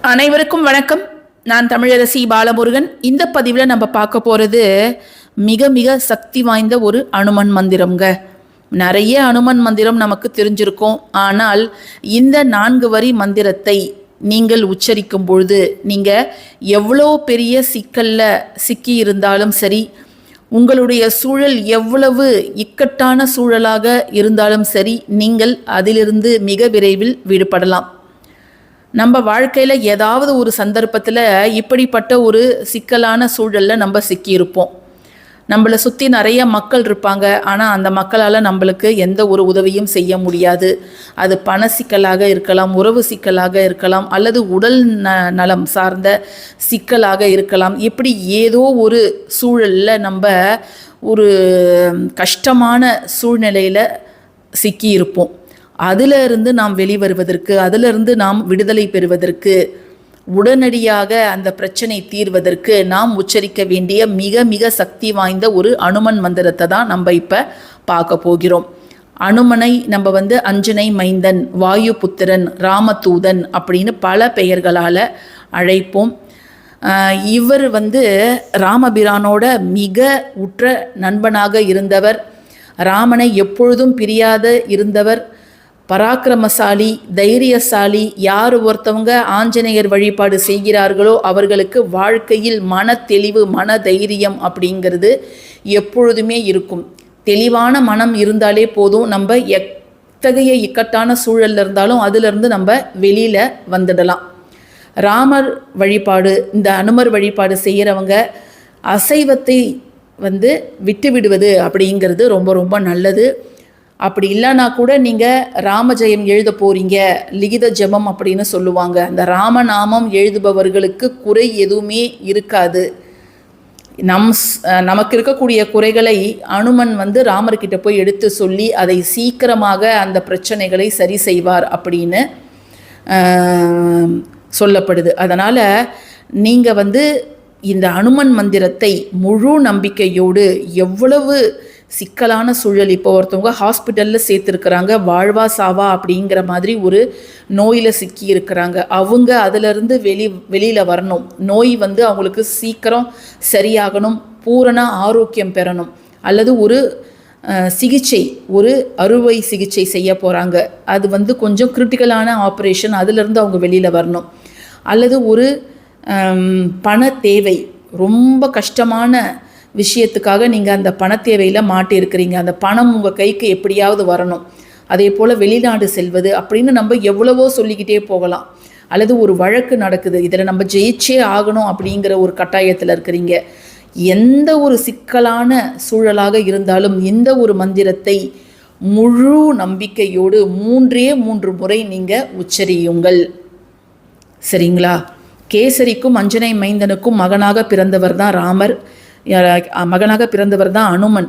அனைவருக்கும் வணக்கம். நான் தமிழரசி பாலமுருகன். இந்த பதிவில் நம்ம பார்க்க போகிறது மிக மிக சக்தி வாய்ந்த ஒரு அனுமன் மந்திரம்ங்க. நிறைய அனுமன் மந்திரம் நமக்கு தெரிஞ்சிருக்கும். ஆனால் இந்த 4 வரி மந்திரத்தை நீங்கள் உச்சரிக்கும் பொழுது நீங்கள் எவ்வளோ பெரிய சிக்கலில் சிக்கி இருந்தாலும் சரி, உங்களுடைய சூழல் எவ்வளவு இக்கட்டான சூழலாக இருந்தாலும் சரி, நீங்கள் அதிலிருந்து மிக விரைவில் விடுபடலாம். நம்ம வாழ்க்கையில் ஏதாவது ஒரு சந்தர்ப்பத்தில் இப்படிப்பட்ட ஒரு சிக்கலான சூழலில் நம்ம சிக்கியிருப்போம். நம்மளை சுற்றி நிறைய மக்கள் இருப்பாங்க. ஆனால் அந்த மக்களால் நம்மளுக்கு எந்த ஒரு உதவியும் செய்ய முடியாது. அது பண சிக்கலாக இருக்கலாம், உறவு சிக்கலாக இருக்கலாம், அல்லது உடல் நலம் சார்ந்த சிக்கலாக இருக்கலாம். இப்படி ஏதோ ஒரு சூழலில் நம்ம ஒரு கஷ்டமான சூழ்நிலையில் சிக்கியிருப்போம். அதிலிருந்து நாம் வெளிவருவதற்கு, அதிலிருந்து நாம் விடுதலை பெறுவதற்கு, உடனடியாக அந்த பிரச்சனை தீர்வதற்கு நாம் உச்சரிக்க வேண்டிய மிக மிக சக்தி வாய்ந்த ஒரு அனுமன் மந்திரத்தை தான் நம்ம இப்போ பார்க்க போகிறோம். அனுமனை நம்ம அஞ்சனை மைந்தன், வாயு புத்திரன், ராமதூதன் அப்படின்னு பல பெயர்களால் அழைப்போம். இவர் ராமபிரானோட மிக உற்ற நண்பனாக இருந்தவர், ராமனை எப்பொழுதும் பிரியாத இருந்தவர், பராக்கிரமசாலி, தைரியசாலி. யார் ஒருத்தவங்க ஆஞ்சநேயர் வழிபாடு செய்கிறார்களோ அவர்களுக்கு வாழ்க்கையில் மன தெளிவு, மன தைரியம் அப்படிங்கிறது எப்பொழுதுமே இருக்கும். தெளிவான மனம் இருந்தாலே போதும், நம்ம எத்தகைய இக்கட்டான சூழலில் இருந்தாலும் அதிலிருந்து நம்ம வெளியில் வந்துடலாம். ராமர் வழிபாடு, இந்த அனுமர் வழிபாடு செய்கிறவங்க அசைவத்தை விட்டு விடுவது அப்படிங்கிறது ரொம்ப ரொம்ப நல்லது. அப்படி இல்லைனா கூட நீங்கள் ராமஜெயம் எழுத போகிறீங்க, லிகித ஜபம் அப்படின்னு சொல்லுவாங்க. அந்த ராமநாமம் எழுதுபவர்களுக்கு குறை எதுவுமே இருக்காது. நமக்கு இருக்கக்கூடிய குறைகளை அனுமன் ராமர்கிட்ட போய் எடுத்து சொல்லி அதை சீக்கிரமாக அந்த பிரச்சனைகளை சரி செய்வார் அப்படின்னு சொல்லப்படுது. அதனால் நீங்கள் இந்த அனுமன் மந்திரத்தை முழு நம்பிக்கையோடு, எவ்வளவு சிக்கலான சூழல், இப்போ ஒருத்தவங்க ஹாஸ்பிட்டலில் சேர்த்துருக்குறாங்க, வாழ்வா சாவா அப்படிங்கிற மாதிரி ஒரு நோயில் சிக்கி இருக்கிறாங்க, அவங்க அதிலிருந்து வெளியில் வரணும். நோய் அவங்களுக்கு சீக்கிரம் சரியாகணும், பூரண ஆரோக்கியம் பெறணும், அல்லது ஒரு சிகிச்சை, ஒரு அறுவை சிகிச்சை செய்ய போகிறாங்க, அது கொஞ்சம் கிரிட்டிக்கலான ஆப்ரேஷன், அதிலிருந்து அவங்க வெளியில் வரணும், அல்லது ஒரு பண தேவை, ரொம்ப கஷ்டமான விஷயத்துக்காக நீங்கள் அந்த பண தேவையில் மாட்டியிருக்கிறீங்க, அந்த பணம் உங்கள் கைக்கு எப்படியாவது வரணும், அதே போல் வெளிநாடு செல்வது அப்படின்னு நம்ம எவ்வளவோ சொல்லிக்கிட்டே போகலாம். அல்லது ஒரு வழக்கு நடக்குது, இதில் நம்ம ஜெயிச்சே ஆகணும் அப்படிங்கிற ஒரு கட்டாயத்தில் இருக்கிறீங்க. எந்த ஒரு சிக்கலான சூழலாக இருந்தாலும் இந்த ஒரு மந்திரத்தை முழு நம்பிக்கையோடு 3 முறை நீங்கள் உச்சரியுங்கள். சரிங்களா? கேசரிக்கும் அஞ்சனை மைந்தனுக்கும் மகனாக பிறந்தவர் தான் ராமர், மகனாக பிறந்தவர் தான் அனுமன்.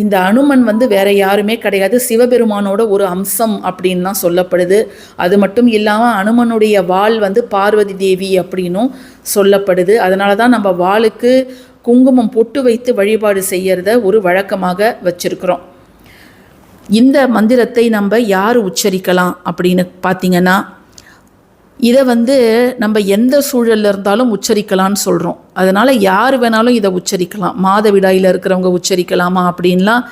இந்த அனுமன் வேற யாருமே கிடையாது, சிவபெருமானோட ஒரு அம்சம் அப்படின்னு தான் சொல்லப்படுது. அது மட்டும் இல்லாமல் அனுமனுடைய வாள் பார்வதி தேவி அப்படின்னும் சொல்லப்படுது. அதனால தான் நம்ம வாளுக்கு குங்குமம் பொட்டு வைத்து வழிபாடு செய்யறத ஒரு வழக்கமாக வச்சிருக்கிறோம். இந்த மந்திரத்தை நம்ம யார் உச்சரிக்கலாம் அப்படின்னு பார்த்தீங்கன்னா, இதை நம்ம எந்த சூழலில் இருந்தாலும் உச்சரிக்கலான்னு சொல்கிறோம். அதனால் யார் வேணாலும் இதை உச்சரிக்கலாம். மாதவிடாயில் இருக்கிறவங்க உச்சரிக்கலாமா அப்படின்லாம்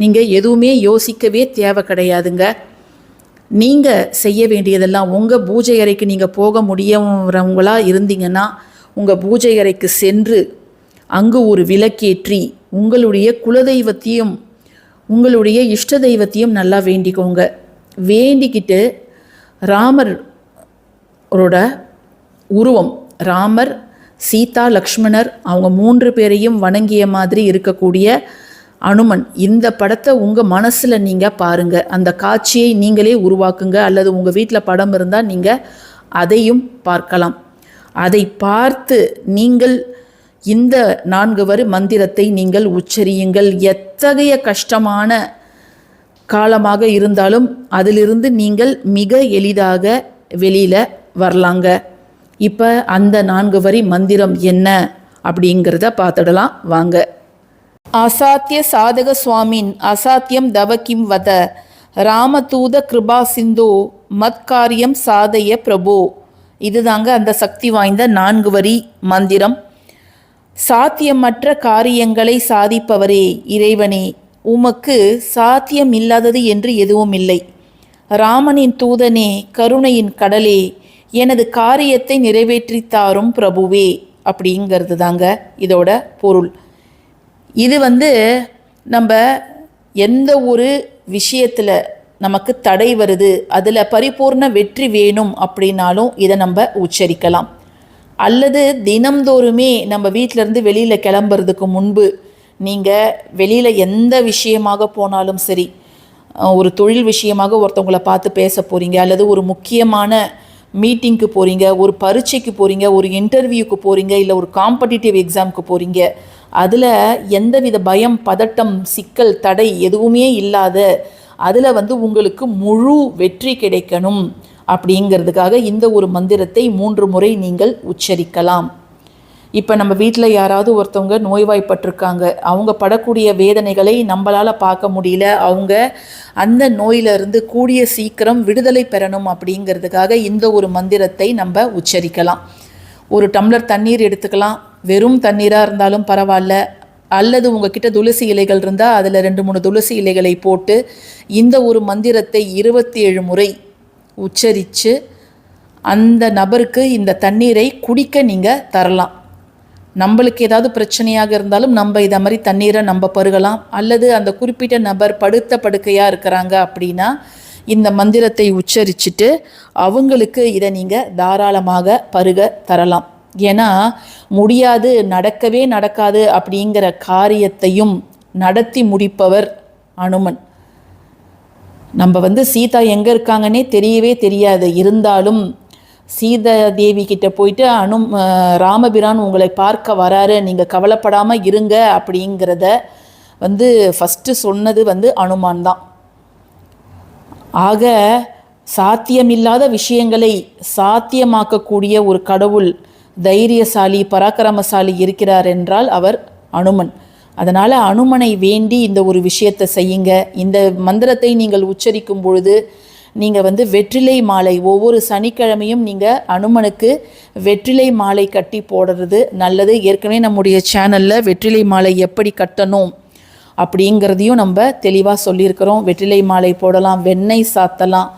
நீங்கள் எதுவுமே யோசிக்கவே தேவை கிடையாதுங்க. நீங்கள் செய்ய வேண்டியதெல்லாம், உங்கள் பூஜை அறைக்கு நீங்கள் போக முடியறவங்களாக இருந்தீங்கன்னா உங்கள் பூஜை அறைக்கு சென்று அங்கு ஒரு விளக்கேற்றி உங்களுடைய குலதெய்வத்தையும் உங்களுடைய இஷ்ட தெய்வத்தையும் நல்லா வேண்டிக்கோங்க. வேண்டிக்கிட்டு ராமர் உருவம், ராமர், சீதா, லக்ஷ்மணர், அவங்க 3 பேரையும் வணங்கிய மாதிரி இருக்கக்கூடிய அனுமன், இந்த படத்தை உங்கள் மனசில் நீங்கள் பாருங்கள். அந்த காட்சியை நீங்களே உருவாக்குங்க. அல்லது உங்கள் வீட்டில் படம் இருந்தால் நீங்கள் அதையும் பார்க்கலாம். அதை பார்த்து நீங்கள் இந்த 4 வரி மந்திரத்தை நீங்கள் உச்சரியுங்கள். எத்தகைய கஷ்டமான காலமாக இருந்தாலும் அதிலிருந்து நீங்கள் மிக எளிதாக வெளியில் வரலாங்க. இப்போ அந்த 4 வரி மந்திரம் என்ன அப்படிங்கிறத பார்த்துடலாம் வாங்க. அசாத்திய சாதக சுவாமின் அசாத்தியம் தவக்கிம் வத, ராமதூத கிருபா சிந்தோ மத்காரியம் சாதய பிரபோ, இதுதாங்க அந்த சக்தி வாய்ந்த 4 வரி மந்திரம். சாத்தியமற்ற காரியங்களை சாதிப்பவரே இறைவனே, உமக்கு சாத்தியம் இல்லாதது என்று எதுவும் இல்லை. ராமனின் தூதனே, கருணையின் கடலே, எனது காரியத்தை நிறைவேற்றித்தாரும் பிரபுவே அப்படிங்கிறது தாங்க இதோட பொருள். இது நம்ம எந்த ஒரு விஷயத்தில் நமக்கு தடை வருது, அதில் பரிபூர்ண வெற்றி வேணும் அப்படின்னாலும் இதை நம்ம உச்சரிக்கலாம். அல்லது தினம்தோறுமே நம்ம வீட்டிலேருந்து வெளியில் கிளம்புறதுக்கு முன்பு நீங்கள் வெளியில் எந்த விஷயமாக போனாலும் சரி, ஒரு தொழில் விஷயமாக ஒருத்தவங்களை பார்த்து பேச போகிறீங்க, அல்லது ஒரு முக்கியமான மீட்டிங்க்கு போகிறீங்க, ஒரு பரீட்சைக்கு போகிறீங்க, ஒரு இன்டர்வியூக்கு போகிறீங்க, இல்லை ஒரு காம்படிட்டிவ் எக்ஸாமுக்கு போகிறீங்க, அதில் எந்தவித பயம், பதட்டம், சிக்கல், தடை எதுவுமே இல்லாத அதில் உங்களுக்கு முழு வெற்றி கிடைக்கணும் அப்படிங்கிறதுக்காக இந்த ஒரு மந்திரத்தை 3 முறை நீங்கள் உச்சரிக்கலாம். இப்போ நம்ம வீட்டில் யாராவது ஒருத்தவங்க நோய்வாய்ப்பட்டிருக்காங்க, அவங்க படக்கூடிய வேதனைகளை நம்மளால் பார்க்க முடியல, அவங்க அந்த நோயிலிருந்து கூடிய சீக்கிரம் விடுதலை பெறணும் அப்படிங்கிறதுக்காக இந்த ஒரு மந்திரத்தை நம்ம உச்சரிக்கலாம். ஒரு டம்ளர் தண்ணீர் எடுத்துக்கலாம், வெறும் தண்ணீராக இருந்தாலும் பரவாயில்ல, அல்லது உங்ககிட்ட துளசி இலைகள் இருந்தால் அதில் 2-3 துளசி இலைகளை போட்டு இந்த ஒரு மந்திரத்தை 27 முறை உச்சரித்து அந்த நபருக்கு இந்த தண்ணீரை குடிக்க நீங்கள் தரலாம். நம்மளுக்கு ஏதாவது பிரச்சனையாக இருந்தாலும் நம்ம இதை மாதிரி தண்ணீரை நம்ம பருகலாம். அல்லது அந்த குறிப்பிட்ட நபர் படுத்த படுக்கையாக இருக்கிறாங்க அப்படின்னா இந்த மந்திரத்தை உச்சரிச்சுட்டு அவங்களுக்கு இதை நீங்கள் தாராளமாக பருக தரலாம். ஏன்னா முடியாது, நடக்கவே நடக்காது அப்படிங்கிற காரியத்தையும் நடத்தி முடிப்பவர் அனுமன். நம்ம சீதா எங்கே இருக்காங்கன்னே தெரியவே தெரியாது, இருந்தாலும் சீதா தேவி கிட்ட போயிட்டு ராமபிரான் உங்களை பார்க்க வராரு, நீங்கள் கவலைப்படாமல் இருங்க அப்படிங்கிறத ஃபஸ்ட்டு சொன்னது அனுமான் தான். ஆக சாத்தியமில்லாத விஷயங்களை சாத்தியமாக்கக்கூடிய ஒரு கடவுள், தைரியசாலி, பராக்கிரமசாலி இருக்கிறார் என்றால் அவர் அனுமன். அதனால் அனுமனை வேண்டி இந்த ஒரு விஷயத்தை செய்யுங்க. இந்த மந்திரத்தை நீங்கள் உச்சரிக்கும் பொழுது நீங்கள் வெற்றிலை மாலை ஒவ்வொரு சனிக்கிழமையும் நீங்கள் அனுமனுக்கு வெற்றிலை மாலை கட்டி போடுறது நல்லது. ஏற்கனவே நம்முடைய சேனலில் வெற்றிலை மாலை எப்படி கட்டணும் அப்படிங்கிறதையும் நம்ம தெளிவாக சொல்லியிருக்கிறோம். வெற்றிலை மாலை போடலாம், வெண்ணெய் சாத்தலாம்.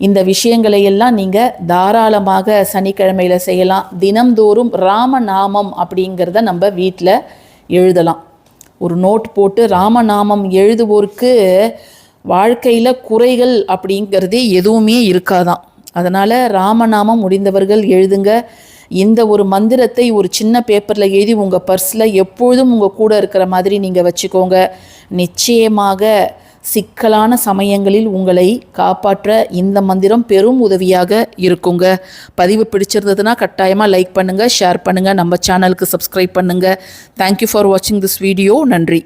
இந்த விஷயங்களை எல்லாம் நீங்கள் தாராளமாக சனிக்கிழமையில் செய்யலாம். தினம்தோறும் ராமநாமம் அப்படிங்கிறத நம்ம வீட்டில் எழுதலாம். ஒரு நோட் போட்டு ராமநாமம் எழுதுவோருக்கு வாழ்க்கையில் குறைகள் அப்படிங்கிறதே எதுவுமே இருக்காதான். அதனால் ராமநாமம் முடிந்தவர்கள் எழுதுங்க. இந்த ஒரு மந்திரத்தை ஒரு சின்ன பேப்பரில் எழுதி உங்கள் பர்ஸில் எப்பொழுதும் உங்கள் கூட இருக்கிற மாதிரி நீங்கள் வச்சுக்கோங்க. நிச்சயமாக சிக்கலான சமயங்களில் உங்களை காப்பாற்ற இந்த மந்திரம் பெரும் உதவியாக இருக்குங்க. பதிவு பிடிச்சிருந்ததுன்னா கட்டாயமாக லைக் பண்ணுங்கள், ஷேர் பண்ணுங்கள், நம்ம சேனலுக்கு சப்ஸ்கிரைப் பண்ணுங்கள். தேங்க்யூ ஃபார் வாட்சிங் திஸ் வீடியோ. நன்றி.